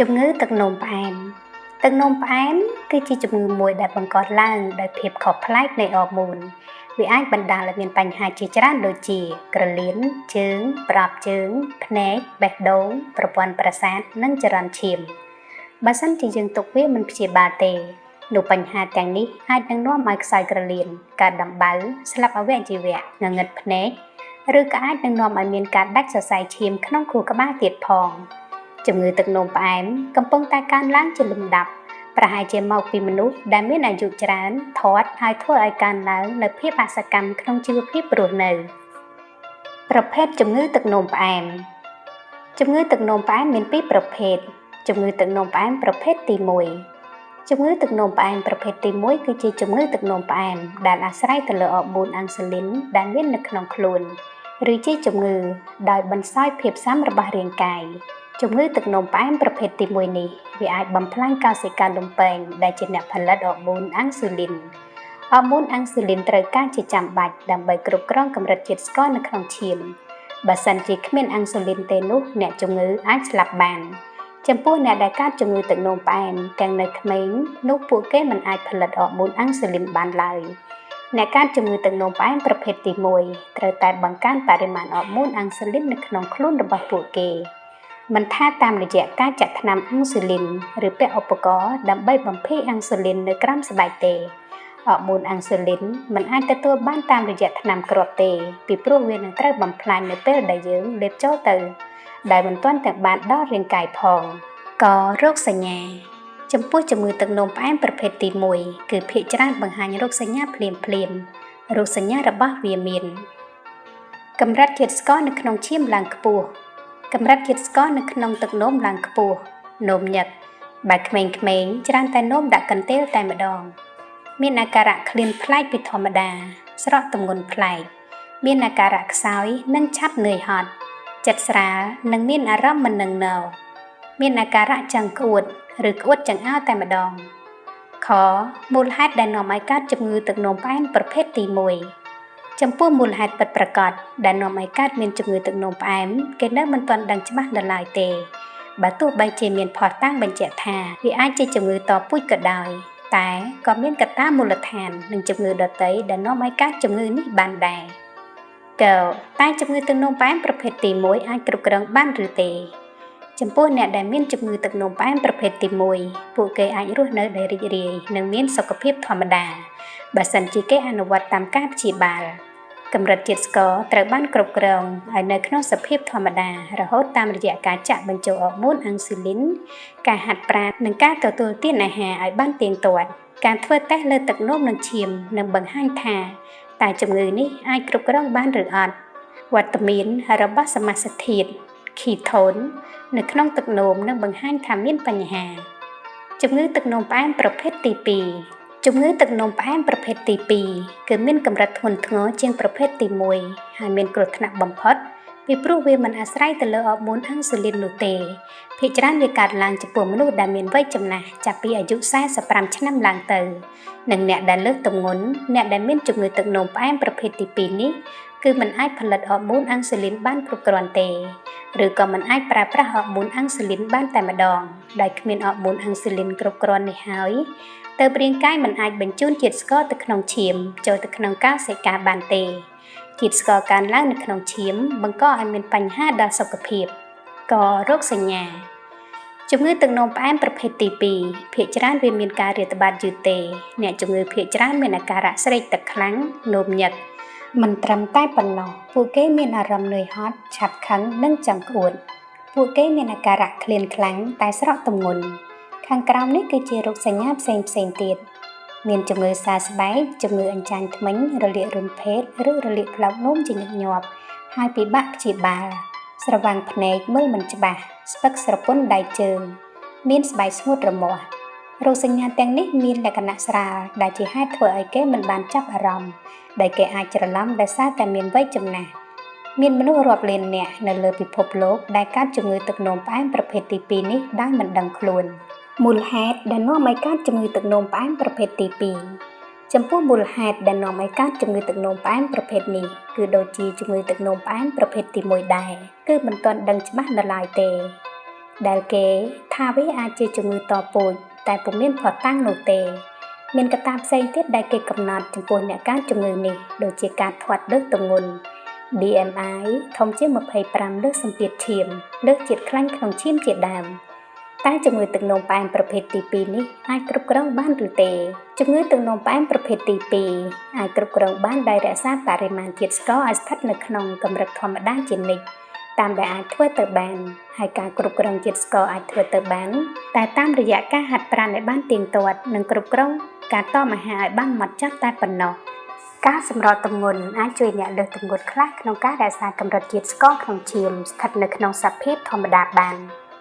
ជំងឺទឹកនោមផ្អែមទឹកនោមផ្អែមគឺជាជំងឺមួយដែលបង្កឡើងដោយភាពខុសប្លែកនៃអរម៉ូនវាអាចបណ្ដាលឲ្យមានបញ្ហាជាច្រើនដូចជាក្រលៀនជើងប្រអប់ជើងភ្នែកបេះដូងប្រព័ន្ធប្រសាទនិងចរន្តឈាមបើសិនជាយើងទុកវាមិនព្យាបាលទេនោះបញ្ហាទាំងនេះអាចនឹងនាំឲ្យខ្សោយក្រលៀនកើតដំបៅស្លាប់អវយវៈងងឹតភ្នែកឬក៏អាចនឹងនាំឲ្យមានការដាច់សរសៃឈាមក្នុងខួរក្បាលទៀតផងជំងឺទឹកនោមផ្អែមកំពុងតែកើនឡើងជាលំដាប់ប្រហែលជាមកពីមនុស្សដែលមានអាយុច្រើនធាត់ហើយធ្វើឲ្យកើនឡើងនូវភាពអសកម្មក្នុងជីវភាពរស់នៅប្រភេទជំងឺទឹកនោមផ្អែមជំងឺទឹកនោមផ្អែមមានពីរប្រភេទជំងឺទឹកនោមផ្អែមប្រភេទទី1ជំងឺទឹកនោមផ្អែមប្រភេទទី1គឺជាជំងឺទឹកនោមផ្អែមដែលអាស្រ័យទៅលើអរម៉ូនអាំងស៊ូលីនដែលមាននៅក្នុងខ្លួនឬជាជំងឺដោយបន្សោយភាពស៊ាំរបស់រាងកាយជំងឺទឹកនោមផ្អែមប្រភេទទី1នេះវាអាចបំផ្លាញកោសិកាលំពែងដែលជាអ្នកផលិតអរម៉ូនអាំងស៊ូលីនអរម៉ូនអាំងស៊ូលីនត្រូវការជាចាំបាច់ដើម្បីគ្រប់គ្រងកម្រិតជាតិស្ករនៅក្នុងឈាមបើសិនជាគ្មានអាំងស៊ូលីនទេនោះអ្នកជំងឺអាចស្លាប់បានចំពោះអ្នកដែលកើតជំងឺទឹកនោមផ្អែមទាំងនៅក្មេងនោះពួកគេមិនអាចផលិតអរម៉ូនអាំងស៊ូលីនបានឡើយអ្នកកើតជំងឺទឹកនោមផ្អែមប្រភេទទី1ត្រូវតែបង្កើនបរិមាណអរម៉ូនអាំងស៊ូលីននៅក្នុងខ្លួនរបស់ពួកគេមិនថាតាមរយៈការចាក់ថ្នាំអាំងស៊ូលីនឬពាក់ឧបករណ៍ដើម្បីបំភាយអាំងស៊ូលីននៅក្រោមស្បែកទេអរម៉ូនអាំងស៊ូលីនមិនអាចទទួលបានតាមរយៈថ្នាំគ្រាប់ទេពីព្រោះវានឹងត្រូវបំផ្លាញនៅពេលដែលយើងលេបចូលទៅដែលមិនទាន់ទាំងបានដល់រាងកាយផងក៏រោគសញ្ញាចំពោះជំងឺទឹកនោមផ្អែមប្រភេទទី1គឺភាគច្រើនបង្ហាញរោគសញ្ញាភ្លាមរោគសញ្ញារបស់វាមានកម្រិតជាតិស្ករនៅក្នុងឈាមឡើងខ្ពស់កម្រិតជាតិស្ករនៅក្នុងទឹកនោមឡើងខ្ពស់នោមញឹកបែបក្មេងៗច្រើនតែនោមដាក់កន្ទេលតែម្ដងមានអាការៈឃ្លានប្លែកពីធម្មតាស្រកទម្ងន់ប្លែកមានអាការៈខ្សោយនិងឆាប់នឿយហត់ចិត្តស្រាលនិងមានអារម្មណ៍មិននឹងណមានអាការៈចង្ក្អួតឬក្អួតចង្អោរតែម្ដងខមូលហេតុដែលនាំឲ្យកើតជំងឺទឹកនោមផ្អែមប្រភេទទី1ចំពោះមូលហេតុពិតប្រាកដដែលនាំឲ្យកើតមានជំងឺទឹកនោមផ្អែមគេនៅមិនទាន់ដឹងច្បាស់ដល់ឡើយទេបើទោះបីជាមានភស្តុតាងបញ្ជាក់ថាវាអាចជាជំងឺតពូជក៏ដោយតែក៏មានកត្តាមូលដ្ឋាននិងជំងឺដទៃដែលនាំឲ្យកើតជំងឺនេះបានដែរតែជំងឺទឹកនោមផ្អែមប្រភេទទី1អាចគ្រប់គ្រងបានឬទេចំពោះអ្នកដែលមានជំងឺទឹកនោមផ្អែមប្រភេទទី1ពួកគេអាចរស់នៅដោយរីករាយនិងមានសុខភាពធម្មតាបើសិនជាគេអនុវត្តតាមការព្យាបាលកម្រិតជាតិស្ករត្រូវបានគ្រប់គ្រងឲ្យនៅក្នុងសភាពធម្មតារហូតតាមរយៈការចាក់បញ្ចូលអរម៉ូនអាំងស៊ូលីនការហាត់ប្រាណនិងការទទួលទានអាហារឲ្យបានទៀងទាត់ការធ្វើតេស្តលើទឹកនោមនិងឈាមនឹងបង្ហាញថាតើជំងឺនេះអាចគ្រប់គ្រងបានឬអត់វត្តមានរបស់សមាសធាតុខីថូននៅក្នុងទឹកនោមនឹងបង្ហាញថាមានបញ្ហាជំងឺទឹកនោមផ្អែមប្រភេទទី2ជំងឺទឹកនោមផ្អែមប្រភេទទី2គឺមានកម្រិតធ្ងន់ធ្ងរជាងប្រភេទទី1ហើយមានគ្រោះថ្នាក់បំផុតពីព្រោះវាមិនអាស្រ័យទៅលើអរម៉ូនអាំងស៊ូលីននោះទេភាគច្រើនវាកើតឡើងចំពោះមនុស្សដែលមានវ័យចំណាស់ចាប់ពីអាយុ45ឆ្នាំឡើងទៅនិងអ្នកដែលលើសទម្ងន់អ្នកដែលមានជំងឺទឹកនោមផ្អែមប្រភេទទី2នេះគឺមិនអាចផលិតអរម៉ូនអាំងស៊ូលីនបានគ្រប់គ្រាន់ទេឬក៏មិនអាចប្រើប្រាស់អរម៉ូនអាំងស៊ូលីនបានតែម្ដងដោយគ្មានអរម៉ូនអាំងស៊ូលីនគ្រប់គ្រាន់នេះហើយទើបរាងកាយមិនអាចបញ្ជូនជាតិស្ករទៅក្នុងឈាមចូលទៅក្នុងកោសិកាបានទេជាតិស្ករកើនឡើងនៅក្នុងឈាមបង្កឲ្យមានបញ្ហាដល់សុខភាពក៏រោគសញ្ញាជំងឺទឹកនោមផ្អែមប្រភេទទី2ភាគច្រើនវាមានការរាតត្បាតយឺតទេអ្នកជំងឺភាគច្រើនមានអាការៈស្រេកទឹកខ្លាំងនោមញឹកមិនត្រឹមតែប៉ុណ្ណោះពួកគេមានអារម្មណ៍នឿយហត់ឆាប់ខឹងនិងចង្ក្អួតពួកគេមានអាការៈឃ្លានខ្លាំងតែស្រកទម្ងន់ខាងក្រោមនេះគឺជារោគសញ្ញាផ្សេងទៀតមានជំងឺសើស្បែកជំងឺអញ្ចាញធ្មេញរលាករុនភេទឬរលាកផ្លោកនោមជាញឹកញាប់ហើយពិបាកព្យាបាលស្រវាំងភ្នែកមើលមិនច្បាស់ស្ពឹកស្រពន់ដៃជើងមានស្បែកស្ងួតរមាស់រោគសញ្ញាទាំងនេះមានលក្ខណៈស្រាលដែលជាហេតុធ្វើឲ្យគេមិនបានចាប់អារម្មណ៍ដែលគេអាចច្រឡំដោយសារតែមានវ័យចំណាស់មានមនុស្សរាប់លាននាក់នៅលើពិភពលោកដែលកើតជំងឺទឹកនោមផ្អែមប្រភេទទី2នេះដោយមិនដឹងខ្លួនមូលហេតុដែលនាំឲ្យកើតជំងឺទឹកនោមផ្អែមប្រភេទទី2ចំពោះមូលហេតុដែលនាំឲ្យកើតជំងឺទឹកនោមផ្អែមប្រភេទនេះគឺដូចជាជំងឺទឹកនោមផ្អែមប្រភេទទី1ដែរគឺមិនទាន់ដឹងច្បាស់នៅឡើយទេ ដែលគេថាវាអាចជាជំងឺតពូជតែពុំមានភស្តុតាងនោះទេមានកត្តាផ្សេងទៀតដែលគេកំណត់ចំពោះអ្នកកើតជំងឺនេះដូចជាការធាត់លើសទម្ងន់ BMI ធំជាង25លើសសម្ពាធឈាមលើសជាតិខ្លាញ់ក្នុងឈាមជាដើមតែជំងឺទឹកនោមផ្អែមប្រភេទទី2នេះអាចគ្រប់គ្រងបានឬទេជំងឺទឹកនោមផ្អែមប្រភេទទី2អាចគ្រប់គ្រងបានដោយរក្សាបរិមាណជាតិស្ករឲ្យស្ថិតនៅក្នុងកម្រិតធម្មតាជានិច្ចតាមដែលអាចធ្វើទៅបានហើយការគ្រប់គ្រងជាតិស្ករអាចធ្វើទៅបានតែតាមរយៈការហាត់ប្រាណឲ្យបានទៀងទាត់និងគ្រប់គ្រងការតមអាហារឲ្យបានហ្មត់ចត់តែប៉ុណ្ណោះការសម្រកទម្ងន់អាចជួយអ្នកលើសទម្ងន់ខ្លះក្នុងការរក្សាកម្រិតជាតិស្ករក្នុងឈាមស្ថិតនៅក្នុងសភាពធម្មតាបាន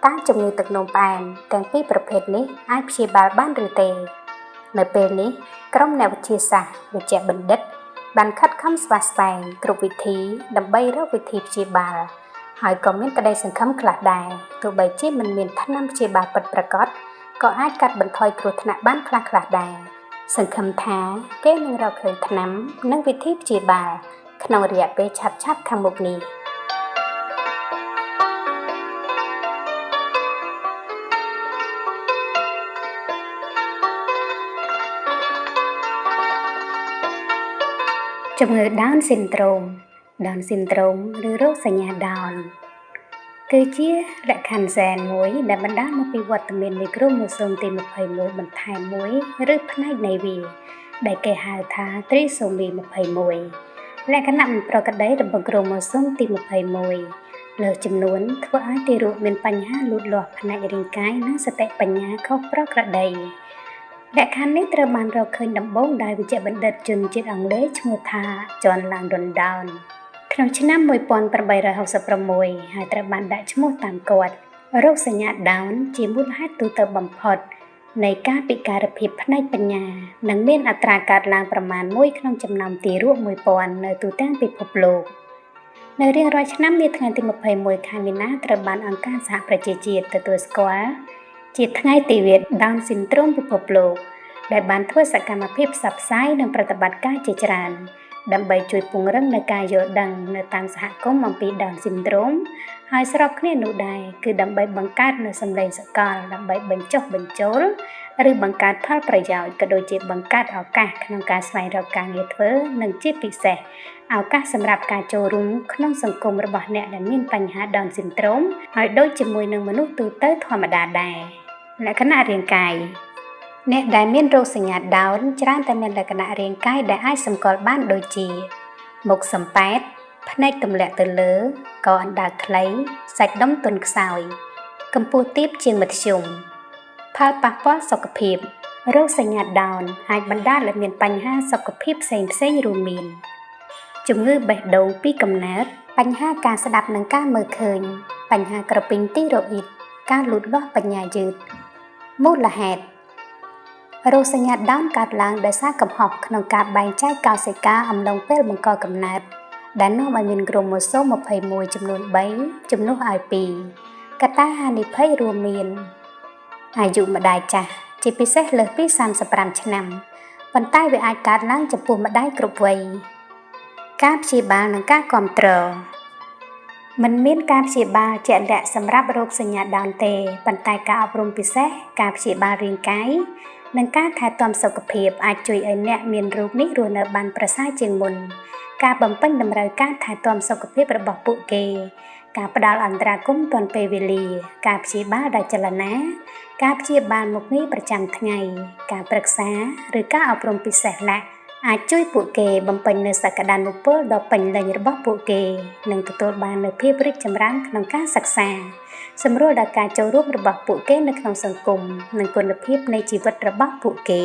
តែជំងឺទឹកនោមផ្អែមទាំងពីរប្រភេទនេះអាចព្យាបាលបានឬទេនៅពេលនេះក្រុមអ្នកវិទ្យាសាស្ត្រវេជ្ជបណ្ឌិតបានខិតខំស្វះស្វែងគ្រប់វិធីដើម្បីរកវិធីព្យាបាលហើយក៏មានក្តីសង្ឃឹមខ្លះដែរទោះបីជាមិនមានថ្នាំព្យាបាលពិតប្រាកដក៏អាចកាត់បន្ថយគ្រោះថ្នាក់បានខ្លះៗដែរសង្ឃឹមថាគេនឹងរកឃើញថ្នាំនិងវិធីព្យាបាលក្នុងរយៈពេលឆាប់ៗខាងមុខនេះជំងឺ Down syndrome Down syndrome ឬរោគសញ្ញា Down គឺជាលក្ខខណ្ឌហ្សែនមួយដែលបណ្ដាលមកពីវត្តមាននៃគ្រូម៉ូសូមទី21បន្ថែមមួយឬផ្នែកនៃវាដែលគេហៅថា Trisomy 21លក្ខណៈមិនប្រក្រតីរបស់គ្រូម៉ូសូមទី21លើចំនួនធ្វើឲ្យទារកមានបញ្ហាលូតលាស់ផ្នែករាងកាយនិងសតិបញ្ញាខុសប្រក្រតីលក្ខខណ្ឌនេះត្រូវបានរកឃើញដំបូងដោយវេជ្ជបណ្ឌិតជនជាតិអង់គ្លេសឈ្មោះថា John Langdon Down ក្នុងឆ្នាំ1866ហើយត្រូវបានដាក់ឈ្មោះតាមគាត់រោគសញ្ញា Down ជាមូលហេតុទូទៅបំផុតនៃការពិការភាពផ្នែកបញ្ញានិងមានអត្រាកើតឡើងប្រមាណ1ក្នុងចំណោមទារក 1000 នៅទូទាំងពិភពលោកនៅរៀងរាល់ឆ្នាំនាថ្ងៃទី21ខែមីនាត្រូវបានអង្គការសហប្រជាជាតិទទួលស្គាល់ជាថ្ងៃទិវា Down syndrome ពិភពលោកដែលបានធ្វើសកម្មភាពផ្សព្វផ្សាយនិងប្រតិបត្តិការជាច្រើនដើម្បីជួយពង្រឹងនូវការយល់ដឹងនៅតាមសហគមន៍អំពី Down syndrome ហើយស្របគ្នានោះដែរគឺដើម្បីបង្កើតនូវសម្លេងសកលដើម្បីបញ្ចុះបញ្ចូលឬបង្កើតផលប្រយោជន៍ក៏ដូចជាបង្កើតឱកាសក្នុងការស្វែងរកការងារធ្វើនិងជាពិសេសឱកាសសម្រាប់ការចូលរួមក្នុងសង្គមរបស់អ្នកដែលមានបញ្ហា Down syndrome ហើយដូចជាមួយនឹងមនុស្សទូទៅធម្មតាដែរលក្ខណៈរាងកាយអ្នកដែលមានរោគសញ្ញា Down ច្រើនតែមានលក្ខណៈរាងកាយដែលអាចសម្គាល់បានដូចជាមុខសំប៉ែតភ្នែកទម្លាក់ទៅលើកអណ្ដាតខ្លីសាច់ដុំទន់ខ្សោយកម្ពស់ទាបជាងមធ្យមផលប៉ះពាល់សុខភាពរោគសញ្ញា Down អាចបណ្ដាលឲ្យមានបញ្ហាសុខភាពផ្សេងៗរួមមានជំងឺបេះដូងពីកំណើតបញ្ហាការស្ដាប់និងការមើលឃើញបញ្ហាក្រពេញទីរ៉ូអ៊ីតការលូតលាស់បញ្ញាយឺតមូលហេតុរោគសញ្ញា Down កើតឡើងដោយសារកំហុសក្នុងការបែងចែកកោសិកាអំឡុងពេលបង្កកំណើតដែលនាំឲ្យមានគ្រូម៉ូសូម21ចំនួន3ជំនួសឲ្យ2កត្តាហានិភ័យរួមមានអាយុម្ដាយចាស់ជាពិសេសលើសពី35ឆ្នាំប៉ុន្តែវាអាចកើតឡើងចំពោះម្ដាយគ្រប់វ័យការព្យាបាលនិងការគាំទ្រមិនមានការព្យាបាលជាក់លាក់សម្រាប់រោគសញ្ញា Down ទេប៉ុន្តែការអប់រំពិសេសការព្យាបាលរាងកាយនិងការថែទាំសុខភាពអាចជួយឲ្យអ្នកមានរោគនេះរស់នៅបានប្រសើរជាងមុនការបំពេញតម្រូវការថែទាំសុខភាពរបស់ពួកគេការផ្ដល់អន្តរាគមន៍ទាន់ពេលវេលាការព្យាបាលដោយចលនាការព្យាបាលមុខងារប្រចាំថ្ងៃការប្រឹក្សាឬការអប់រំពិសេសខ្លះអាចជួយពួកគេបំពេញនូវសក្តានុពលដ៏ពេញលេញរបស់ពួកគេនិងទទួលបាននូវភាពរីកចម្រើនក្នុងការសិក្សាសម្រួលដល់ការចូលរួមរបស់ពួកគេនៅក្នុងសង្គមនិងគុណភាពនៃជីវិតរបស់ពួកគេ